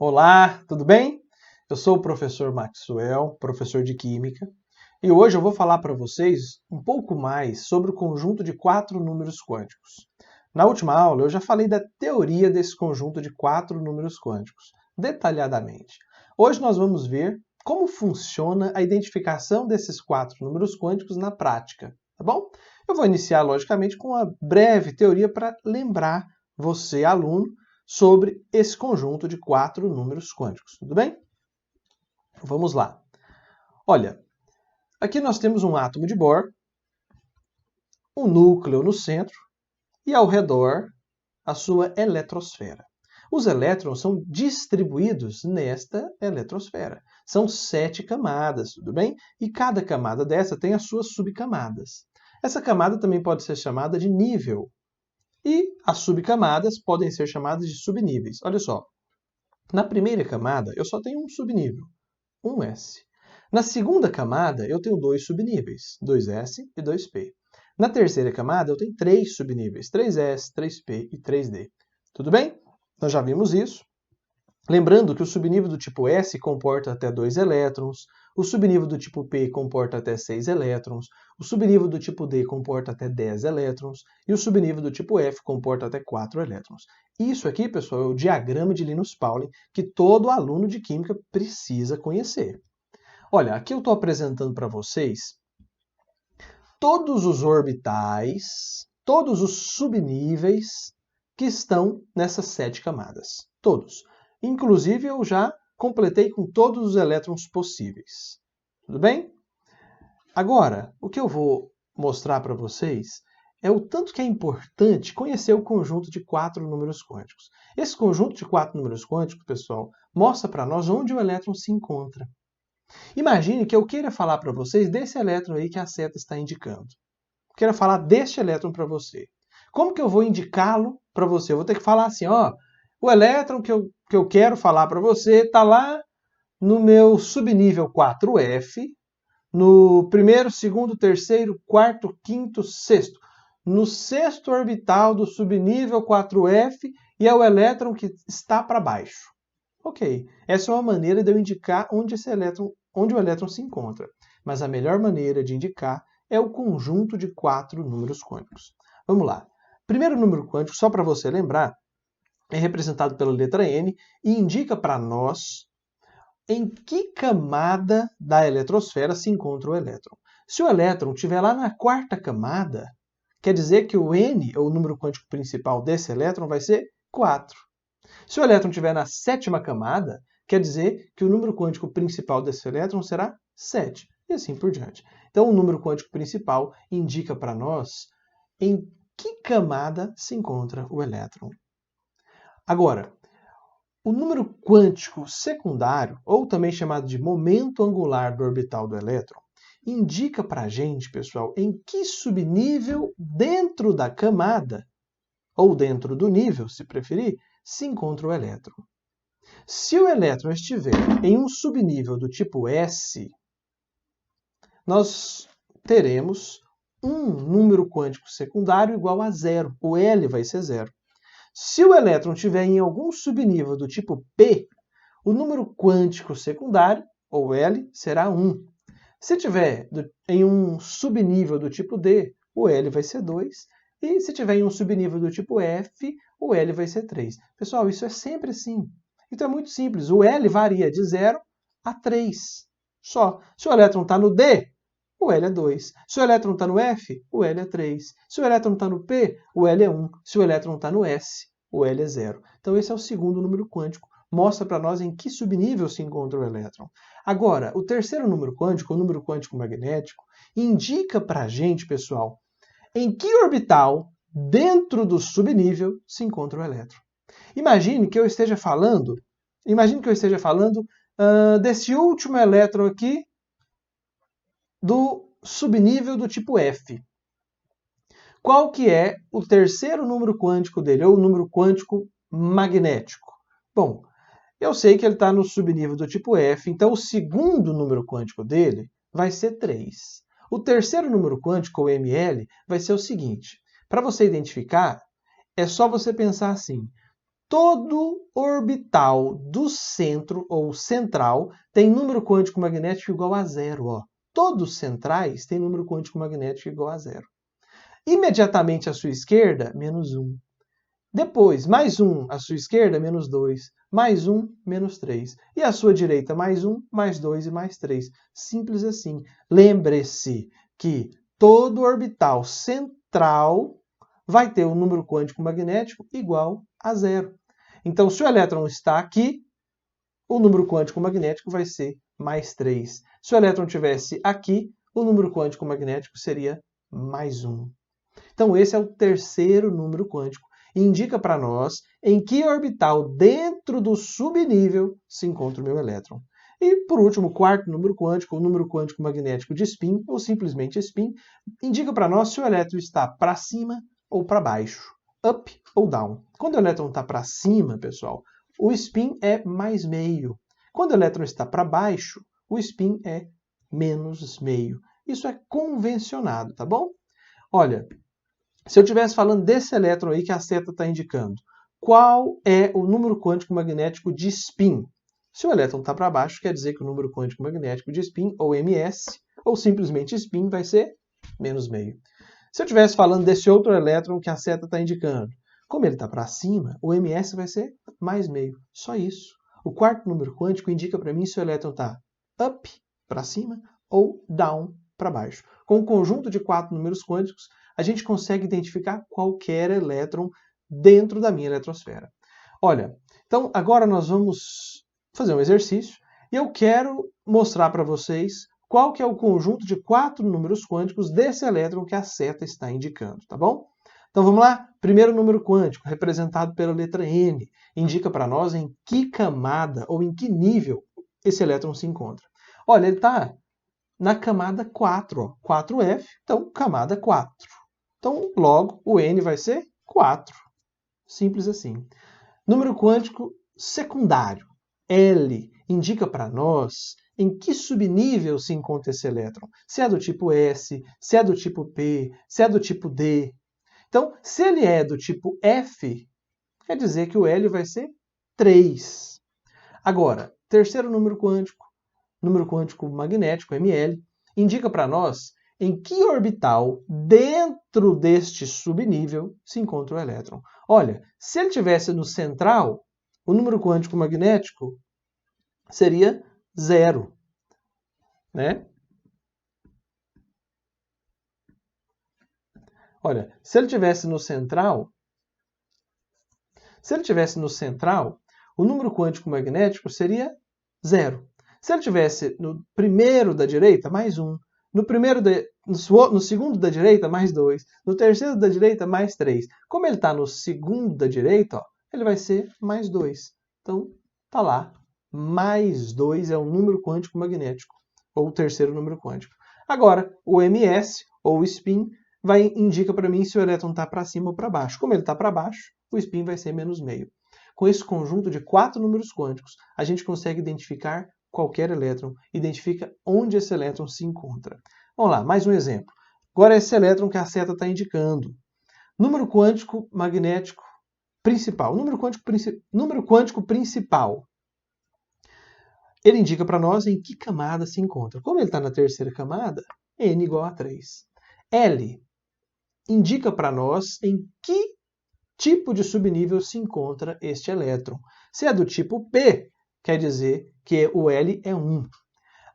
Olá, tudo bem? Eu sou o professor Maxwell, professor de Química, e hoje eu vou falar para vocês um pouco mais sobre o conjunto de quatro números quânticos. Na última aula eu já falei da teoria desse conjunto de quatro números quânticos, detalhadamente. Hoje nós vamos ver como funciona a identificação desses quatro números quânticos na prática, tá bom? Eu vou iniciar, logicamente, com uma breve teoria para lembrar você, aluno, sobre esse conjunto de quatro números quânticos, tudo bem? Vamos lá. Olha, aqui nós temos um átomo de Bohr, um núcleo no centro e ao redor a sua eletrosfera. Os elétrons são distribuídos nesta eletrosfera. São 7 camadas, tudo bem? E cada camada dessa tem as suas subcamadas. Essa camada também pode ser chamada de nível. E as subcamadas podem ser chamadas de subníveis. Olha só, na primeira camada eu só tenho um subnível, 1s. Na segunda camada eu tenho dois subníveis, 2s e 2p. Na terceira camada eu tenho três subníveis, 3s, 3p e 3d. Tudo bem? Nós já vimos isso. Lembrando que o subnível do tipo S comporta até 2 elétrons, o subnível do tipo P comporta até 6 elétrons, o subnível do tipo D comporta até 10 elétrons e o subnível do tipo F comporta até 4 elétrons. Isso aqui, pessoal, é o diagrama de Linus Pauling que todo aluno de Química precisa conhecer. Olha, aqui eu estou apresentando para vocês todos os orbitais, todos os subníveis que estão nessas 7 camadas. Todos. Inclusive, eu já completei com todos os elétrons possíveis. Tudo bem? Agora, o que eu vou mostrar para vocês é o tanto que é importante conhecer o conjunto de quatro números quânticos. Esse conjunto de quatro números quânticos, pessoal, mostra para nós onde o elétron se encontra. Imagine que eu queira falar para vocês desse elétron aí que a seta está indicando. Eu quero falar deste elétron para você. Como que eu vou indicá-lo para você? Eu vou ter que falar assim, ó, o elétron que eu quero falar para você está lá no meu subnível 4F, no primeiro, segundo, terceiro, quarto, quinto, sexto. No sexto orbital do subnível 4F e é o elétron que está para baixo. Ok, essa é uma maneira de eu indicar onde o elétron se encontra. Mas a melhor maneira de indicar é o conjunto de quatro números quânticos. Vamos lá. Primeiro número quântico, só para você lembrar, é representado pela letra N e indica para nós em que camada da eletrosfera se encontra o elétron. Se o elétron estiver lá na quarta camada, quer dizer que o N, ou o número quântico principal desse elétron, vai ser 4. Se o elétron estiver na sétima camada, quer dizer que o número quântico principal desse elétron será 7, e assim por diante. Então, o número quântico principal indica para nós em que camada se encontra o elétron. Agora, o número quântico secundário, ou também chamado de momento angular do orbital do elétron, indica para a gente, pessoal, em que subnível dentro da camada, ou dentro do nível, se preferir, se encontra o elétron. Se o elétron estiver em um subnível do tipo S, nós teremos um número quântico secundário igual a zero. O L vai ser zero. Se o elétron estiver em algum subnível do tipo P, o número quântico secundário, ou L, será 1. Se estiver em um subnível do tipo D, o L vai ser 2. E se estiver em um subnível do tipo F, o L vai ser 3. Pessoal, isso é sempre assim. Então é muito simples. O L varia de 0 a 3. Só. Se o elétron está no D, o L é 2. Se o elétron está no F, o L é 3. Se o elétron está no P, o L é 1. Se o elétron está no S, o L é 0. Então esse é o segundo número quântico. Mostra para nós em que subnível se encontra o elétron. Agora, o terceiro número quântico, o número quântico magnético, indica para a gente, pessoal, em que orbital dentro do subnível se encontra o elétron. Imagine que eu esteja falando desse último elétron aqui do subnível do tipo F. Qual que é o terceiro número quântico dele, ou o número quântico magnético? Bom, eu sei que ele está no subnível do tipo F, então o segundo número quântico dele vai ser 3. O terceiro número quântico, ou ML, vai ser o seguinte. Para você identificar, é só você pensar assim. todo orbital do centro ou central tem número quântico magnético igual a 0. Ó. Todos centrais têm número quântico magnético igual a 0. Imediatamente à sua esquerda, menos 1. Depois, mais 1 à sua esquerda, menos 2. Mais 1, menos 3. E à sua direita, mais 1, mais 2 e mais 3. Simples assim. Lembre-se que todo orbital central vai ter um número quântico magnético igual a 0. Então, se o elétron está aqui, o número quântico magnético vai ser mais 3. Se o elétron estivesse aqui, o número quântico magnético seria mais 1. Então, esse é o terceiro número quântico. E indica para nós em que orbital dentro do subnível se encontra o meu elétron. E, por último, o quarto número quântico, o número quântico magnético de spin, ou simplesmente spin, indica para nós se o elétron está para cima ou para baixo, up ou down. Quando o elétron está para cima, pessoal, o spin é mais meio. Quando o elétron está para baixo, o spin é menos meio. Isso é convencionado, tá bom? Olha, se eu estivesse falando desse elétron aí que a seta está indicando, qual é o número quântico magnético de spin? Se o elétron está para baixo, quer dizer que o número quântico magnético de spin, ou ms, ou simplesmente spin, vai ser menos meio. Se eu estivesse falando desse outro elétron que a seta está indicando, como ele está para cima, o ms vai ser mais meio. Só isso. O quarto número quântico indica para mim se o elétron está up, para cima, ou down, para baixo. Com um conjunto de 4 números quânticos, a gente consegue identificar qualquer elétron dentro da minha eletrosfera. Olha, então agora nós vamos fazer um exercício e eu quero mostrar para vocês qual que é o conjunto de 4 números quânticos desse elétron que a seta está indicando, tá bom? Então vamos lá? Primeiro número quântico, representado pela letra N, indica para nós em que camada ou em que nível esse elétron se encontra. Olha, ele está na camada 4, ó, 4F, então camada 4. Então, logo, o N vai ser 4. Simples assim. Número quântico secundário, L, indica para nós em que subnível se encontra esse elétron. Se é do tipo S, se é do tipo P, se é do tipo D. Então, se ele é do tipo F, quer dizer que o L vai ser 3. Agora, terceiro número quântico magnético, Ml, indica para nós em que orbital dentro deste subnível se encontra o elétron. Olha, se ele estivesse no central, o número quântico magnético seria 0, né? Olha, se ele estivesse no central, o número quântico magnético seria 0. Se ele estivesse no primeiro da direita, mais 1. No segundo da direita, mais 2. No terceiro da direita, mais 3. Como ele está no segundo da direita, ó, ele vai ser mais 2. Então, está lá. Mais 2 é o número quântico magnético, ou o terceiro número quântico. Agora, o ms, ou o spin, indica para mim se o elétron está para cima ou para baixo. Como ele está para baixo, o spin vai ser menos meio. Com esse conjunto de 4 números quânticos, a gente consegue identificar qualquer elétron, identifica onde esse elétron se encontra. Vamos lá, mais um exemplo. Agora esse elétron que a seta está indicando. Número quântico magnético principal. Número quântico principal. Ele indica para nós em que camada se encontra. Como ele está na terceira camada, N igual a 3. L indica para nós em que tipo de subnível se encontra este elétron. Se é do tipo P, quer dizer que o L é 1.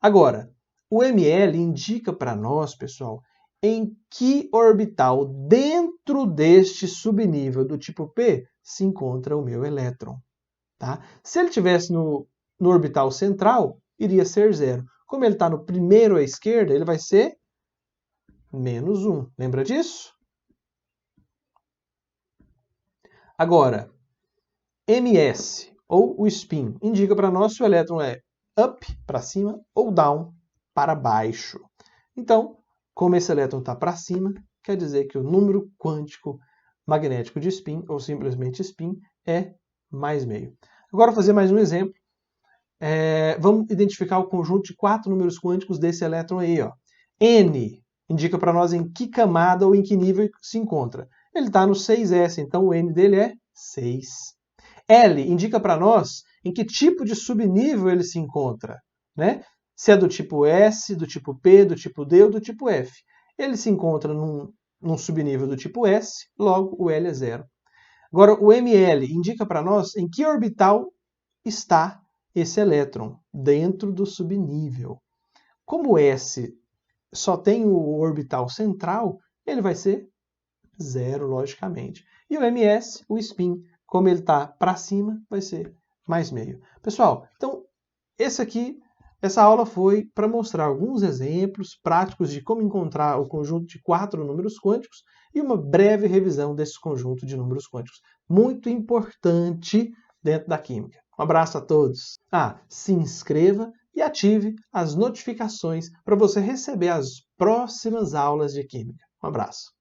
Agora, o Ml indica para nós, pessoal, em que orbital dentro deste subnível do tipo P se encontra o meu elétron. Tá? Se ele estivesse no orbital central, iria ser 0. Como ele está no primeiro à esquerda, ele vai ser menos 1. Lembra disso? Agora, ms, ou o spin, indica para nós se o elétron é up, para cima, ou down, para baixo. Então, como esse elétron está para cima, quer dizer que o número quântico magnético de spin, ou simplesmente spin, é mais meio. Agora, vou fazer mais um exemplo. Vamos identificar o conjunto de 4 números quânticos desse elétron aí. Ó. N indica para nós em que camada ou em que nível se encontra. Ele está no 6s, então o N dele é 6. L indica para nós em que tipo de subnível ele se encontra, né? Se é do tipo S, do tipo P, do tipo D ou do tipo F. Ele se encontra num subnível do tipo S, logo o L é 0. Agora, o Ml indica para nós em que orbital está esse elétron, dentro do subnível. Como o S só tem o orbital central, ele vai ser 0, logicamente. E o ms, o spin, como ele está para cima, vai ser mais meio. Pessoal, então, essa aula foi para mostrar alguns exemplos práticos de como encontrar o conjunto de 4 números quânticos e uma breve revisão desse conjunto de números quânticos. Muito importante dentro da química. Um abraço a todos. Se inscreva e ative as notificações para você receber as próximas aulas de química. Um abraço.